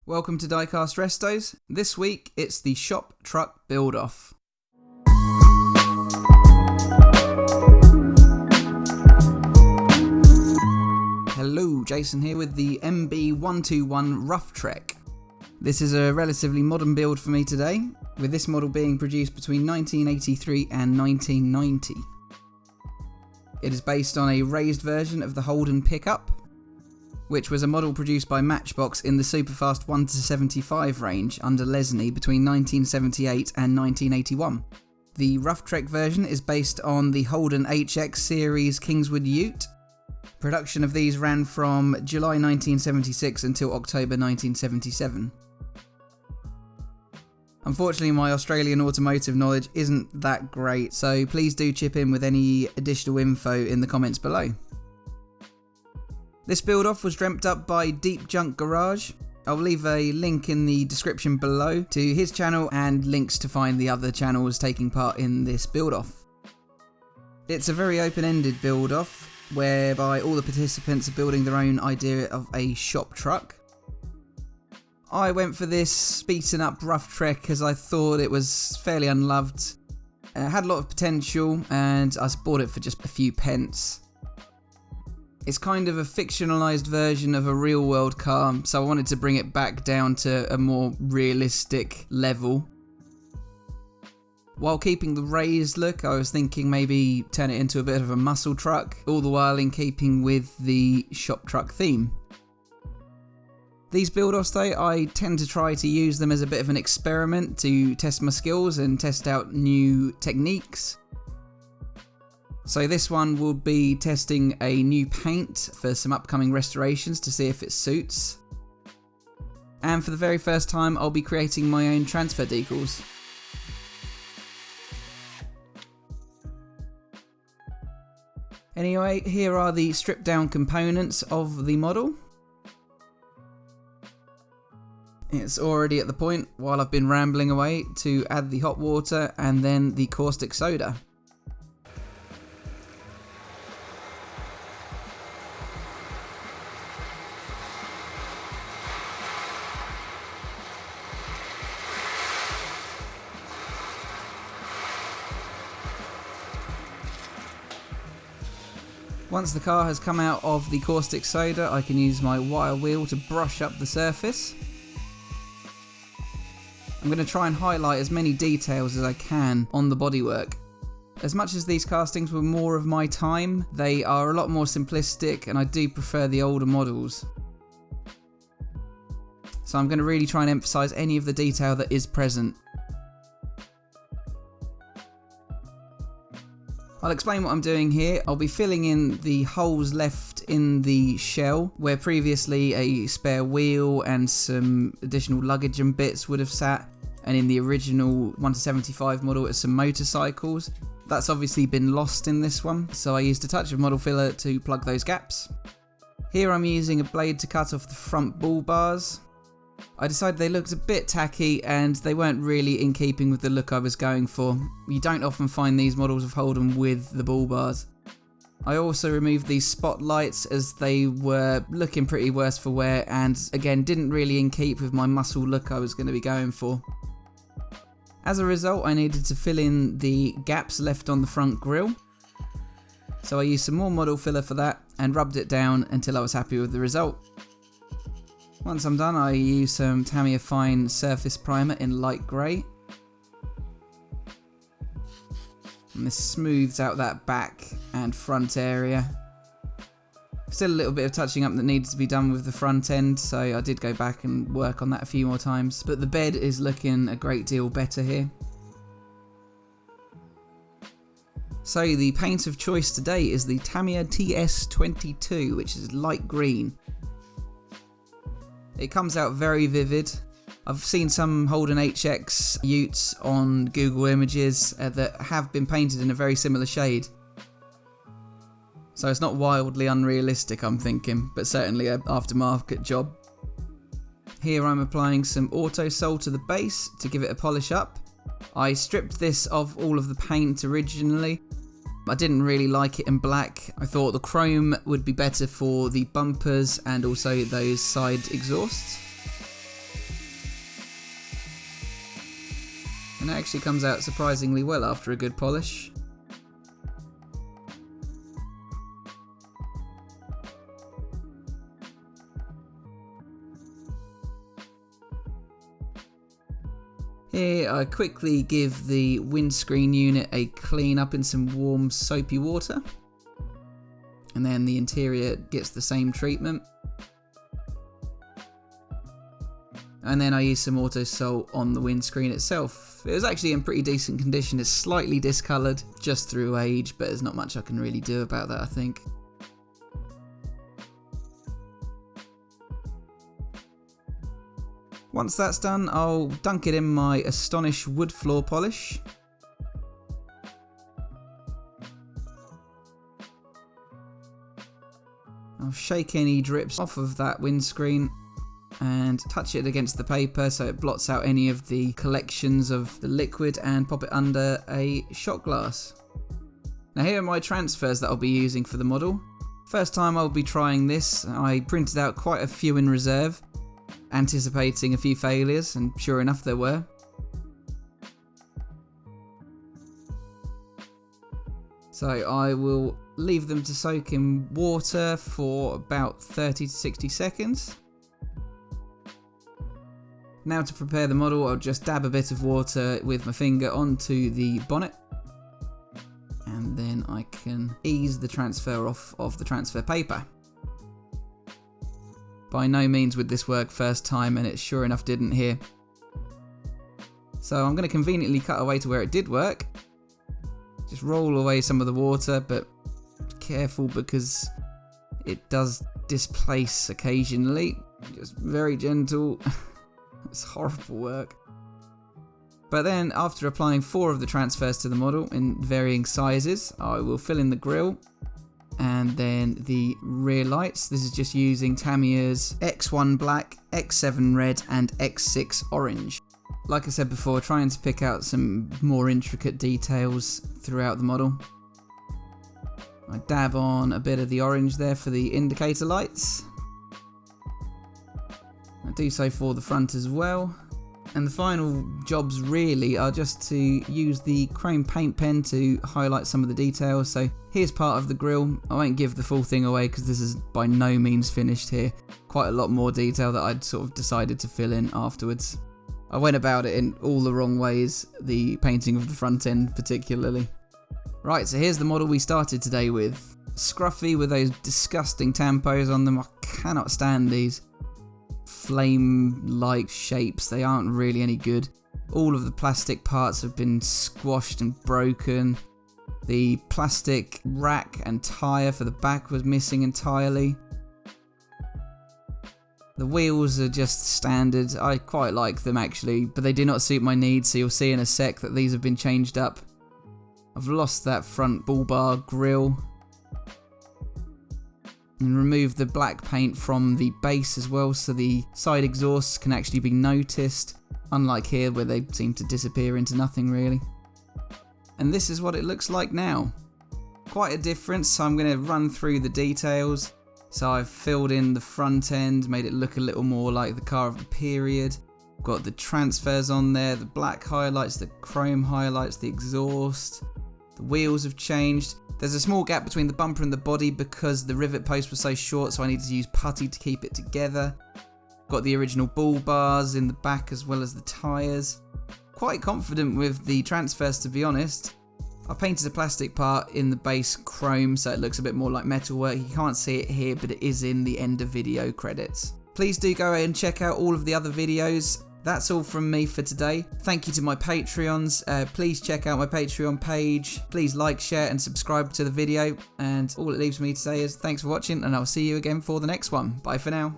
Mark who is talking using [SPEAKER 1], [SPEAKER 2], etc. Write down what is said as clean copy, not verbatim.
[SPEAKER 1] Welcome to DiecastRestos. This week it's the shop truck build-off. Hello, Jason here with the MB121 Ruff Trek. This is a relatively modern build for me today, with this model being produced between 1983 and 1990. It is based on a raised version of the Holden pickup, which was a model produced by Matchbox in the superfast 1-75 range under Lesney between 1978 and 1981. The Ruff Trek version is based on the Holden HX series Kingswood Ute. Production of these ran from July 1976 until October 1977. Unfortunately, my Australian automotive knowledge isn't that great, so please do chip in with any additional info in the comments below. This build-off was dreamt up by Deep Junk Garage. I'll leave a link in the description below to his channel and links to find the other channels taking part in this build-off. It's a very open-ended build-off, whereby all the participants are building their own idea of a shop truck. I went for this beaten up Ruff Trek because I thought it was fairly unloved. It had a lot of potential and I bought it for just a few pence. It's kind of a fictionalised version of a real world car, so I wanted to bring it back down to a more realistic level. While keeping the raised look, I was thinking maybe turn it into a bit of a muscle truck, all the while in keeping with the shop truck theme. These build-offs though, I tend to try to use them as a bit of an experiment to test my skills and test out new techniques. So this one will be testing a new paint for some upcoming restorations to see if it suits. And for the very first time, I'll be creating my own transfer decals. Anyway, here are the stripped down components of the model. It's already at the point, while I've been rambling away, to add the hot water and then the caustic soda. Once the car has come out of the caustic soda, I can use my wire wheel to brush up the surface. I'm going to try and highlight as many details as I can on the bodywork. As much as these castings were more of my time, they are a lot more simplistic and I do prefer the older models. So I'm going to really try and emphasise any of the detail that is present. I'll explain what I'm doing here. I'll be filling in the holes left in the shell where previously a spare wheel and some additional luggage and bits would have sat, and in the original 1-75 model it's some motorcycles. That's obviously been lost in this one, so I used a touch of model filler to plug those gaps. Here I'm using a blade to cut off the front bull bars. I decided they looked a bit tacky and they weren't really in keeping with the look I was going for. You don't often find these models of Holden with the bull bars. I also removed these spotlights as they were looking pretty worse for wear and again didn't really in keep with my muscle look I was going to be going for. As a result, I needed to fill in the gaps left on the front grille. So I used some more model filler for that and rubbed it down until I was happy with the result. Once I'm done, I use some Tamiya Fine Surface Primer in light grey. And this smooths out that back and front area. Still a little bit of touching up that needs to be done with the front end, so I did go back and work on that a few more times. But the bed is looking a great deal better here. So the paint of choice today is the Tamiya TS22, which is light green. It comes out very vivid. I've seen some Holden HX utes on Google Images that have been painted in a very similar shade. So it's not wildly unrealistic, I'm thinking, but certainly an aftermarket job. Here I'm applying some auto sol to the base to give it a polish up. I stripped this of all of the paint originally. I didn't really like it in black. I thought the chrome would be better for the bumpers and also those side exhausts. And it actually comes out surprisingly well after a good polish. Here I quickly give the windscreen unit a clean up in some warm soapy water, and then the interior gets the same treatment. And then I use some auto salt on the windscreen itself. It was actually in pretty decent condition. It's slightly discoloured just through age, but there's not much I can really do about that, I think. Once that's done, I'll dunk it in my Astonish wood floor polish. I'll shake any drips off of that windscreen and touch it against the paper so it blots out any of the collections of the liquid, and pop it under a shot glass. Now here are my transfers that I'll be using for the model. First time I'll be trying this, I printed out quite a few in reserve, anticipating a few failures, and sure enough there were. So I will leave them to soak in water for about 30 to 60 seconds. Now to prepare the model, I'll just dab a bit of water with my finger onto the bonnet, and then I can ease the transfer off of the transfer paper. By no means would this work first time, and it sure enough didn't here. So I'm going to conveniently cut away to where it did work. Just roll away some of the water, but careful because it does displace occasionally. Just very gentle. It's horrible work. But then after applying 4 of the transfers to the model in varying sizes, I will fill in the grille and then the rear lights. This is just using Tamiya's X1 black, X7 red and X6 orange. Like I said before, trying to pick out some more intricate details throughout the model. I dab on a bit of the orange there for the indicator lights. I do so for the front as well. And the final jobs really are just to use the chrome paint pen to highlight some of the details. So here's part of the grille. I won't give the full thing away because this is by no means finished here. Quite a lot more detail that I'd sort of decided to fill in afterwards. I went about it in all the wrong ways, the painting of the front end particularly. Right, so here's the model we started today with. Scruffy with those disgusting tampos on them. I cannot stand these flame-like shapes. They aren't really any good. All of the plastic parts have been squashed and broken. The plastic rack and tyre for the back was missing entirely. The wheels are just standard. I quite like them actually, but they do not suit my needs, so you'll see in a sec that these have been changed up. I've lost that front bull bar grille and removed the black paint from the base as well, so the side exhausts can actually be noticed, unlike here where they seem to disappear into nothing really. And this is what it looks like now. Quite a difference, so I'm going to run through the details. So I've filled in the front end, made it look a little more like the car of the period. Got the transfers on there, the black highlights, the chrome highlights, the exhaust. The wheels have changed. There's a small gap between the bumper and the body because the rivet post was so short, so I needed to use putty to keep it together. Got the original bull bars in the back as well as the tyres. Quite confident with the transfers, to be honest. I painted a plastic part in the base chrome so it looks a bit more like metalwork. You can't see it here, but it is in the end of video credits. Please do go ahead and check out all of the other videos. That's all from me for today. Thank you to my Patreons. Please check out my Patreon page. Please like, share and subscribe to the video. And all it leaves me to say is thanks for watching, and I'll see you again for the next one. Bye for now.